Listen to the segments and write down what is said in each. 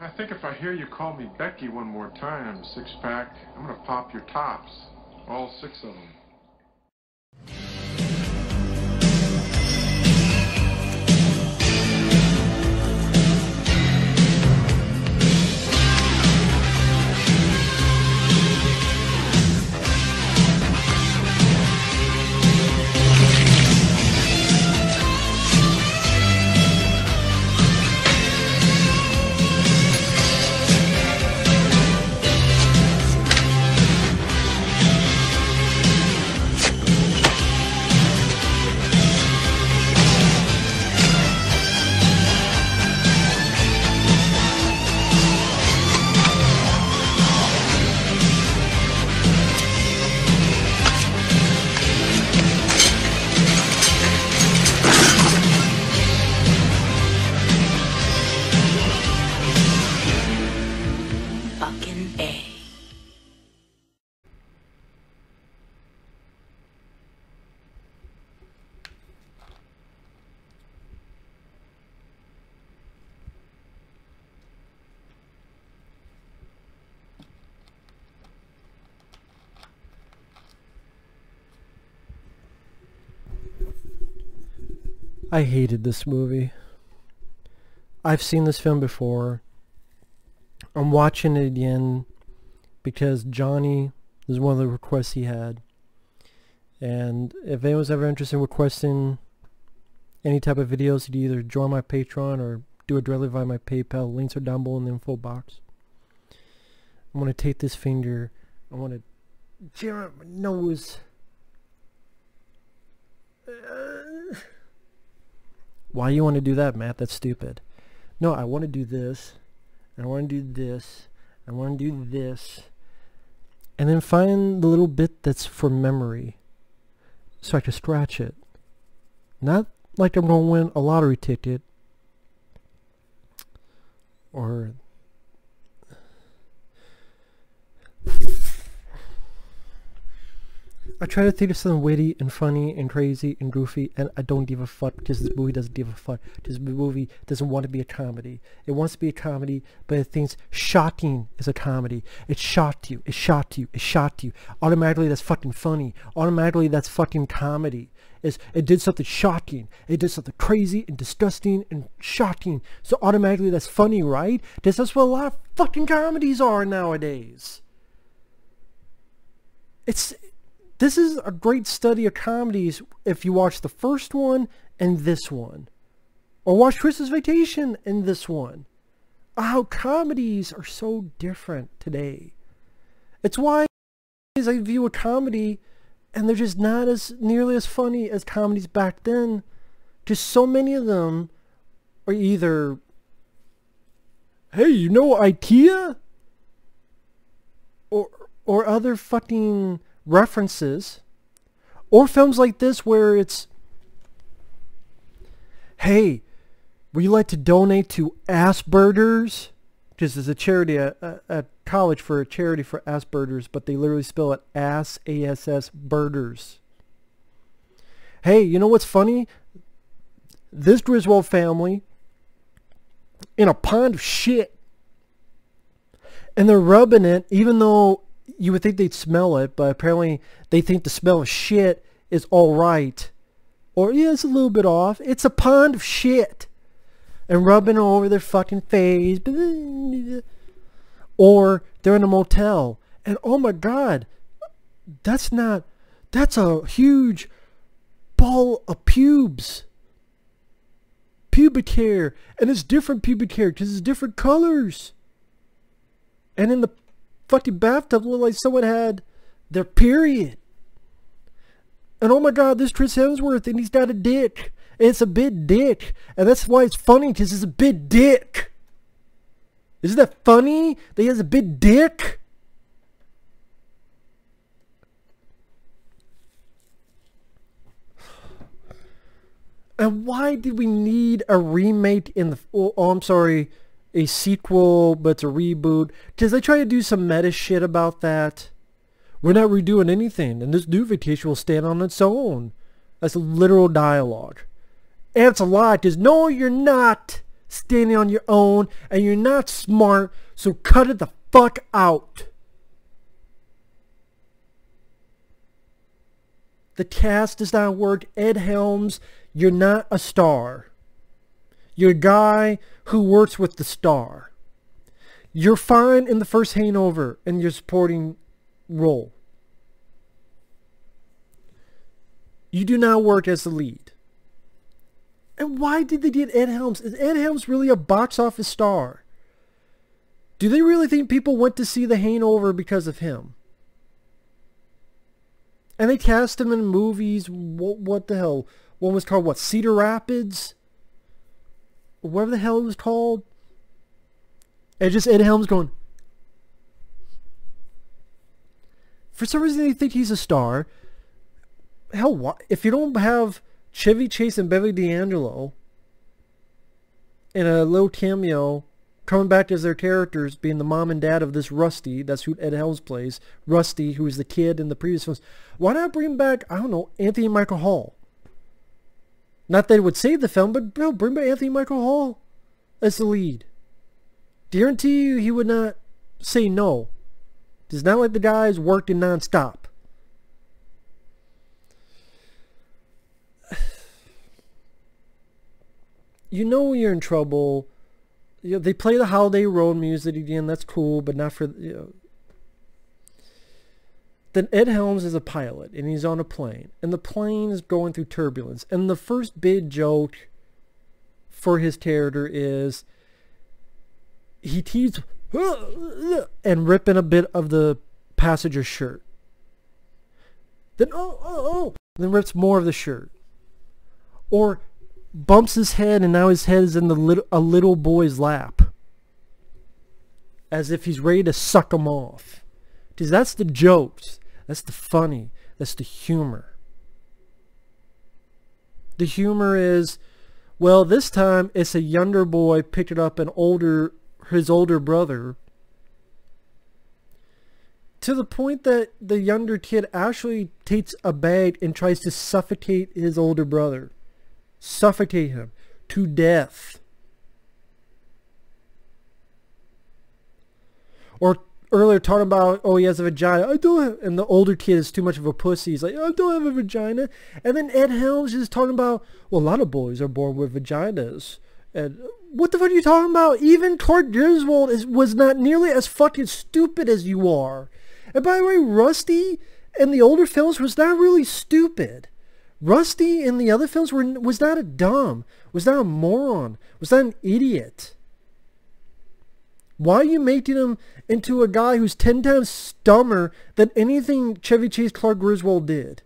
I think if I hear you call me Becky one more time, six-pack, I'm gonna pop your tops. All 6 of them. I hated this movie. I've seen this film before. I'm watching it again because Johnny is one of the requests he had. And if anyone's ever interested in requesting any type of videos, you can either join my Patreon or do it directly via my PayPal. Links are down below in the info box. I'm going to take this finger. I want to jam up my nose. Why you want to do that, Matt? That's stupid. No, I want to do this. And I want to do this. I want to do this. And then find the little bit that's for memory. So I can scratch it. Not like I'm going to win a lottery ticket. Or... I try to think of something witty and funny and crazy and goofy, and I don't give a fuck because this movie doesn't give a fuck. This movie doesn't want to be a comedy. It wants to be a comedy, but it thinks shocking is a comedy. It shocked you. It shocked you. It shocked you. Automatically, that's fucking funny. Automatically, that's fucking comedy. It did something shocking. It did something crazy and disgusting and shocking. So automatically, that's funny, right? That's what a lot of fucking comedies are nowadays. This is a great study of comedies if you watch the first one and this one. Or watch Christmas Vacation and this one. How comedies are so different today. It's why I view a comedy and they're just not as nearly as funny as comedies back then. Just so many of them are either, hey, you know IKEA? Or other fucking references, or films like this where it's, hey, would you like to donate to Asperger's? Because there's a charity at college for a charity for Asperger's, but they literally spell it ass, A-S-S, birders. Hey, you know what's funny? This Griswold family in a pond of shit, and they're rubbing it, even though you would think they'd smell it, but apparently they think the smell of shit is all right. Or, yeah, it's a little bit off. It's a pond of shit. And rubbing it over their fucking face. Or they're in a motel. And, oh my God, that's a huge ball of pubes. Pubic hair. And it's different pubic hair because it's different colors. And in the fucking bathtub looked like someone had their period. And oh my God, this Chris Hemsworth, and he's got a dick. And it's a big dick. And that's why it's funny, because it's a big dick. Isn't that funny that he has a big dick? And why did we need a remake in the... Oh, I'm sorry. A sequel, but it's a reboot. Because they try to do some meta shit about that. We're not redoing anything, and this new Vacation will stand on its own. That's a literal dialogue. And it's a lie, because no, you're not. standing on your own, and you're not smart, so cut it the fuck out. The cast does not work. Ed Helms, you're not a star. You're a guy who works with the star. You're fine in the first hangover in your supporting role. You do not work as the lead. And why did they get Ed Helms? Is Ed Helms really a box office star? Do they really think people went to see The Hangover because of him? And they cast him in movies. What the hell? One was called, what, Cedar Rapids? Whatever the hell it was called. And just Ed Helms going. For some reason they think he's a star. Hell, what? If you don't have Chevy Chase and Beverly D'Angelo in a little cameo coming back as their characters, being the mom and dad of this Rusty, that's who Ed Helms plays, Rusty, who was the kid in the previous films, why not bring back, I don't know, Anthony Michael Hall? Not that it would save the film, but bro, bring back Anthony Michael Hall as the lead. Guarantee you he would not say no. It's not like the guy's working non-stop. You know when you're in trouble. You know, they play the Holiday Road music again. That's cool, but not for, you know. Then Ed Helms is a pilot, and he's on a plane, and the plane is going through turbulence. And the first big joke for his character is he teased and ripping a bit of the passenger's shirt. Then then rips more of the shirt, or bumps his head, and now his head is in a little boy's lap, as if he's ready to suck him off. Because that's the jokes, that's the funny, that's the humor. The humor is, well, this time it's a younger boy picking up his older brother, to the point that the younger kid actually takes a bag and tries to suffocate his older brother. Suffocate him to death. Or earlier talking about, oh, he has a vagina. I don't have, and the older kid is too much of a pussy. He's like, I don't have a vagina. And then Ed Helms is talking about, well, a lot of boys are born with vaginas. And what the fuck are you talking about? Even Clark Griswold was not nearly as fucking stupid as you are. And by the way, Rusty in the older films was not really stupid. Rusty in the other films was not a dumb, was not a moron, was not an idiot. Why are you making him into a guy who's 10 times dumber than anything Chevy Chase Clark Griswold did?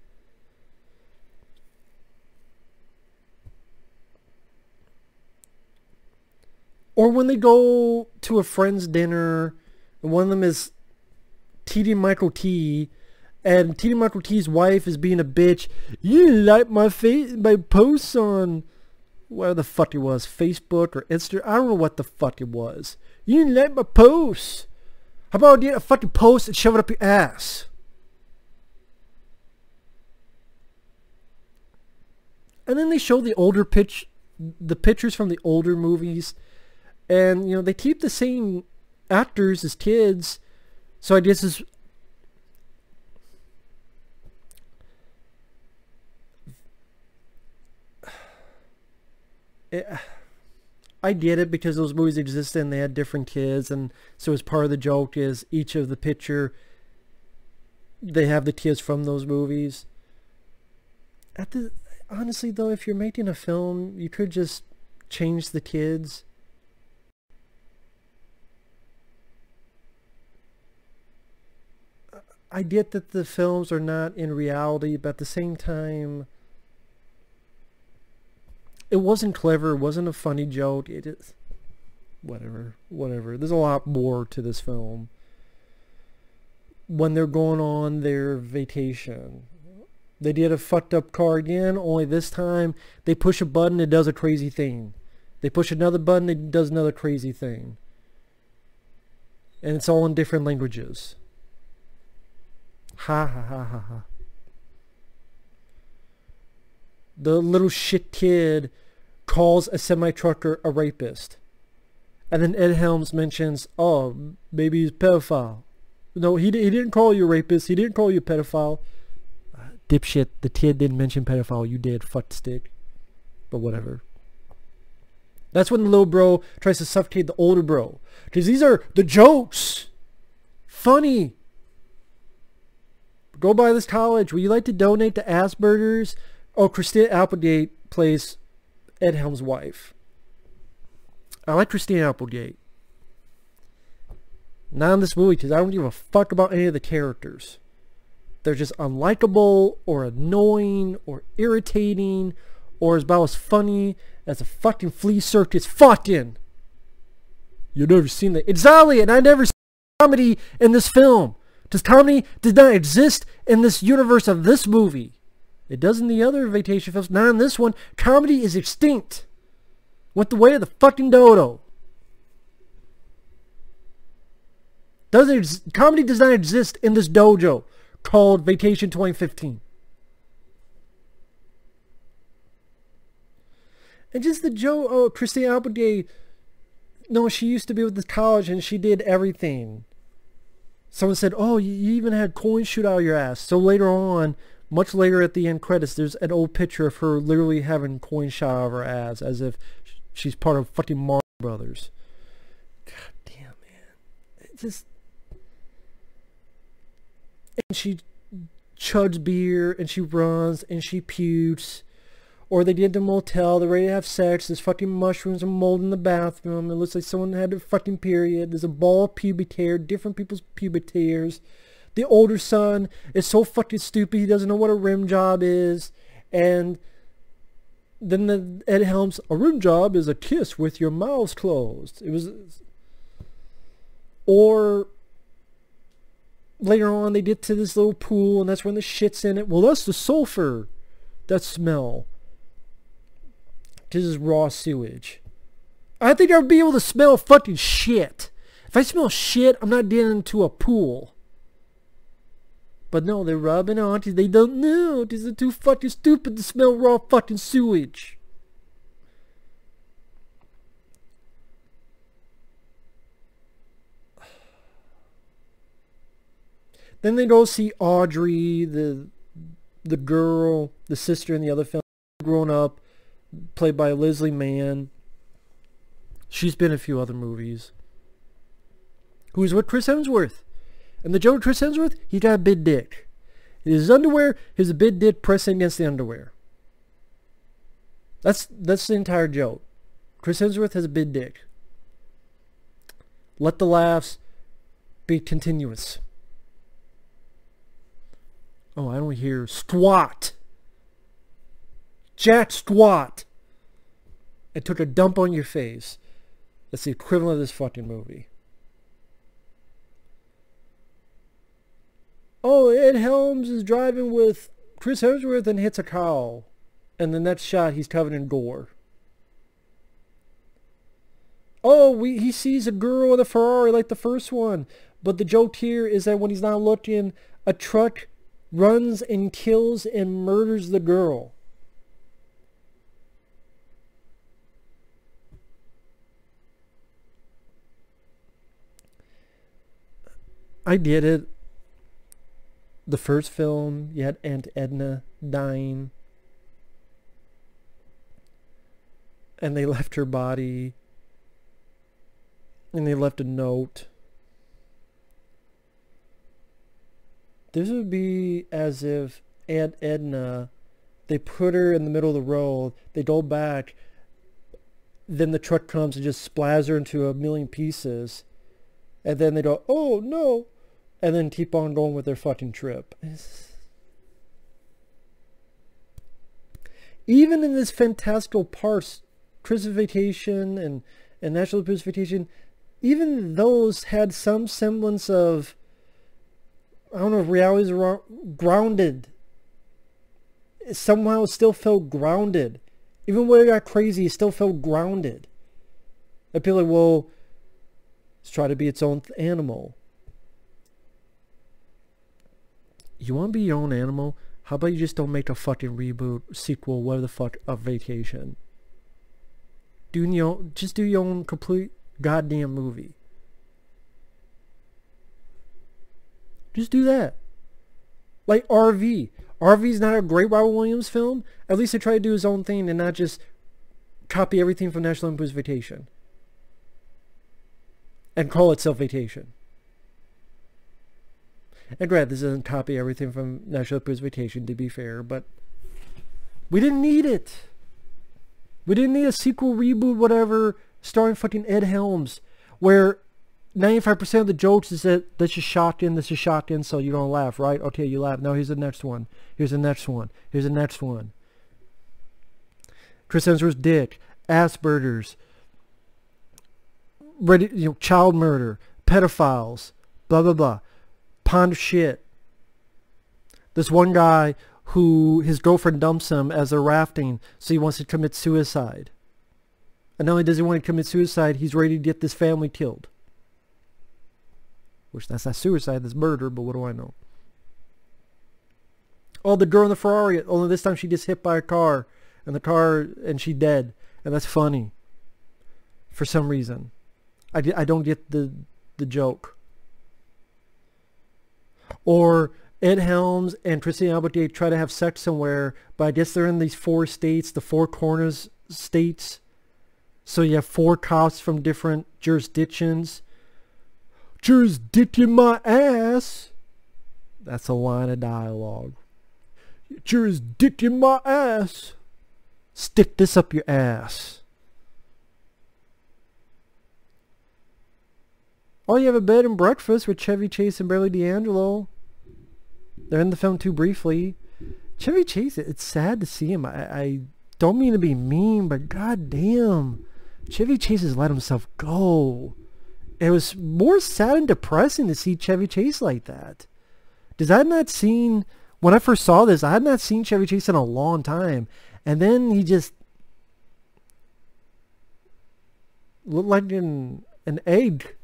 Or when they go to a friend's dinner, and one of them is T.D. Michael T., and T.D. Michael T's wife is being a bitch. You didn't like my posts on whatever the fuck it was, Facebook or Instagram. I don't know what the fuck it was. You didn't like my posts. How about you get a fucking post and shove it up your ass? And then they show the pictures from the older movies, and you know they keep the same actors as kids. So I guess it's I get it, because those movies existed and they had different kids, and so as part of the joke is each of the picture they have the kids from those movies. Honestly though, if you're making a film, you could just change the kids. I get that the films are not in reality, but at the same time, it wasn't clever. It wasn't a funny joke. It is whatever. There's a lot more to this film. When they're going on their vacation, they did a fucked up car again. Only this time they push a button, it does a crazy thing. They push another button, it does another crazy thing. And it's all in different languages. Ha ha ha ha ha. The little shit kid calls a semi-trucker a rapist. And then Ed Helms mentions, oh, maybe he's a pedophile. No, he didn't call you a rapist. He didn't call you a pedophile. Dipshit, the kid didn't mention pedophile. You did, fuck stick. But whatever. That's when the little bro tries to suffocate the older bro. Because these are the jokes. Funny. Go by this college. Would you like to donate to Asperger's? Oh, Christina Applegate plays Ed Helms' wife. I like Christina Applegate. Not in this movie because I don't give a fuck about any of the characters. They're just unlikable or annoying or irritating or about as funny as a fucking flea circus fucking. You've never seen that. Exactly, and I never seen comedy in this film. Because comedy does not exist in this universe of this movie. It does in the other vacation films. Not in this one. Comedy is extinct. Went the way of the fucking dodo. Comedy does not exist in this dojo called Vacation 2015. And just the joke, oh, Christina Applegate, no, she used to be with this college and she did everything. Someone said, oh, you even had coins shoot out of your ass. So later on, much later at the end credits, there's an old picture of her literally having coins shot out of her ass as if she's part of fucking Marx Brothers. God damn, man. It just... And she chugs beer, and she runs, and she pukes. Or they get to a motel, they're ready to have sex, there's fucking mushrooms and mold in the bathroom, it looks like someone had a fucking period, there's a ball of pubic hair, different people's pubic hairs. The older son is so fucking stupid, he doesn't know what a rim job is. And then the Ed Helms, a rim job is a kiss with your mouths closed. It was... Or... Later on, they get to this little pool, and that's when the shit's in it. Well, that's the sulfur. That smell. This is raw sewage. I think I would be able to smell fucking shit. If I smell shit, I'm not getting into a pool. But no, they're rubbing on because they don't know. Because they're too fucking stupid to smell raw fucking sewage. Then they go see Audrey, the girl, the sister in the other film, grown up, played by Leslie Mann. She's been in a few other movies. Who's with Chris Hemsworth. And the joke of Chris Hemsworth, he got a big dick. In his underwear, he's a big dick pressing against the underwear. That's the entire joke. Chris Hemsworth has a big dick. Let the laughs be continuous. Oh, I don't hear squat. Jack squat. And took a dump on your face. That's the equivalent of this fucking movie. Oh, Ed Helms is driving with Chris Hemsworth and hits a cow. And the next shot, he's covered in gore. Oh, he sees a girl in a Ferrari like the first one. But the joke here is that when he's not looking, a truck runs and kills and murders the girl. I get it. The first film, you had Aunt Edna dying. And they left her body. And they left a note. This would be as if Aunt Edna, they put her in the middle of the road, they go back, then the truck comes and just splatters her into a million pieces, and then they go, oh no, and then keep on going with their fucking trip. Even in this fantastical parts, Christmas Vacation and National Lampoon's Vacation, even those had some semblance of, I don't know if reality is grounded. It somehow still felt grounded. Even when it got crazy, it still felt grounded. I'd be like, well, let's try to be its own animal. You want to be your own animal? How about you just don't make a fucking reboot, sequel, whatever the fuck, of Vacation? Just do your own complete goddamn movie. Just do that. Like RV. RV's not a great Robert Williams film. At least he tried to do his own thing and not just copy everything from National Lampoon's Vacation. And call itself Vacation. And granted, this doesn't copy everything from National Lampoon's Vacation, to be fair, but we didn't need it. We didn't need a sequel, reboot, whatever, starring fucking Ed Helms, where 95% of the jokes is that this is shotgun, so you don't laugh, right? Okay, you laugh. Now here's the next one. Here's the next one. Here's the next one. Chris Hemsworth's dick, Asperger's, child murder, pedophiles, blah, blah, blah. Pond of shit. This one guy who his girlfriend dumps him as they're rafting, so he wants to commit suicide. And not only does he want to commit suicide, he's ready to get this family killed. Which, that's not suicide, that's murder, but what do I know? Oh, the girl in the Ferrari, only this time she gets hit by a car, and she's dead. And that's funny. For some reason. I don't get the joke. Or Ed Helms and Christina Applegate try to have sex somewhere, but I guess they're in these 4 states, the 4 corners states. So you have 4 cops from different jurisdictions. Jurisdiction my ass. That's a line of dialogue. Jurisdiction my ass. Stick this up your ass. Oh, you have a bed and breakfast with Chevy Chase and Beverly D'Angelo. They're in the film too briefly. Chevy Chase, it's sad to see him. I don't mean to be mean, but goddamn, Chevy Chase has let himself go. It was more sad and depressing to see Chevy Chase like that. Because I had not seen, when I first saw this, I had not seen Chevy Chase in a long time. And then he just looked like an egg.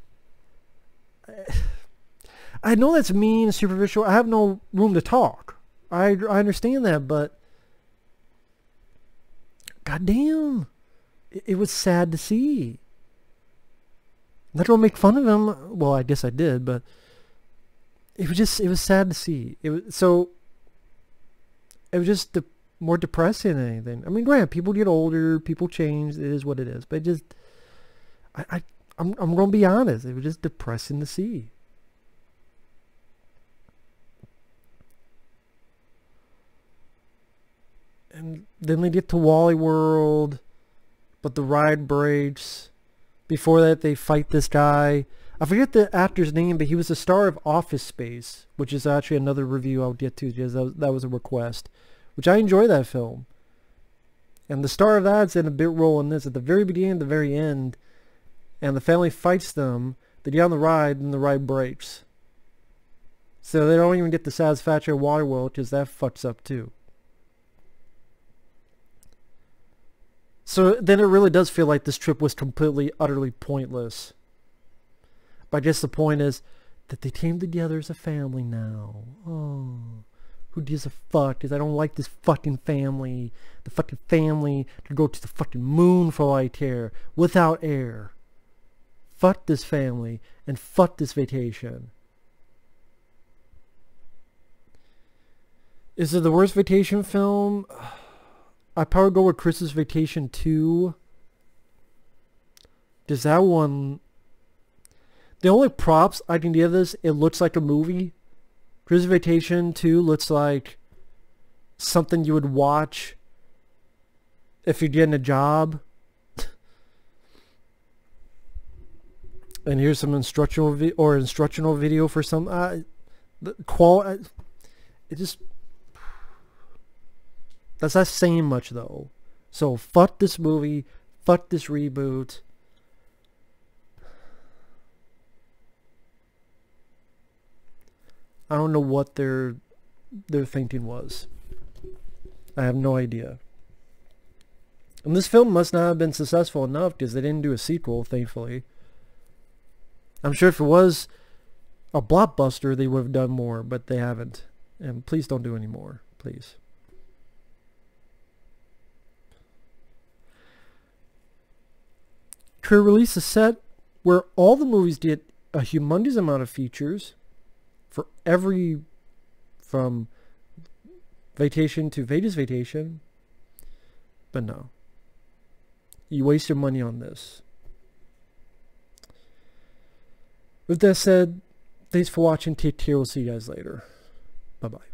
I know that's mean and superficial. I have no room to talk. I understand that, but goddamn, it was sad to see. Not to make fun of him. Well, I guess I did, but it was sad to see. It was just more depressing than anything. I mean, granted, people get older, people change. It is what it is. But I'm gonna be honest. It was just depressing to see. And then they get to Wally World, but the ride breaks. Before that, they fight this guy. I forget the actor's name, but he was the star of Office Space, which is actually another review I'll get to, because that was a request, which I enjoy that film. And the star of that's in a bit role in this at the very beginning and the very end. And the family fights them. They get on the ride, and the ride breaks. So they don't even get the satisfaction of Wally World, because that fucks up too. So then it really does feel like this trip was completely, utterly pointless. But I guess the point is that they came together as a family now. Oh, who gives a fuck? Because I don't like this fucking family. The fucking family to go to the fucking moon for all I care, without air. Fuck this family and fuck this vacation. Is it the worst vacation film? I'd probably go with Christmas Vacation 2. Does that one... The only props I can give this, it looks like a movie. Christmas Vacation 2 looks like something you would watch if you're getting a job. And here's some instructional video for some... it just... That's not saying much, though. So, fuck this movie. Fuck this reboot. I don't know what their thinking was. I have no idea. And this film must not have been successful enough, because they didn't do a sequel, thankfully. I'm sure if it was a blockbuster, they would have done more, but they haven't. And please don't do any more. Please. could release a set where all the movies get a humongous amount of features for every, from Vacation to Vegas Vacation. But no. You waste your money on this. With that said, thanks for watching. Take care. We'll see you guys later. Bye-bye.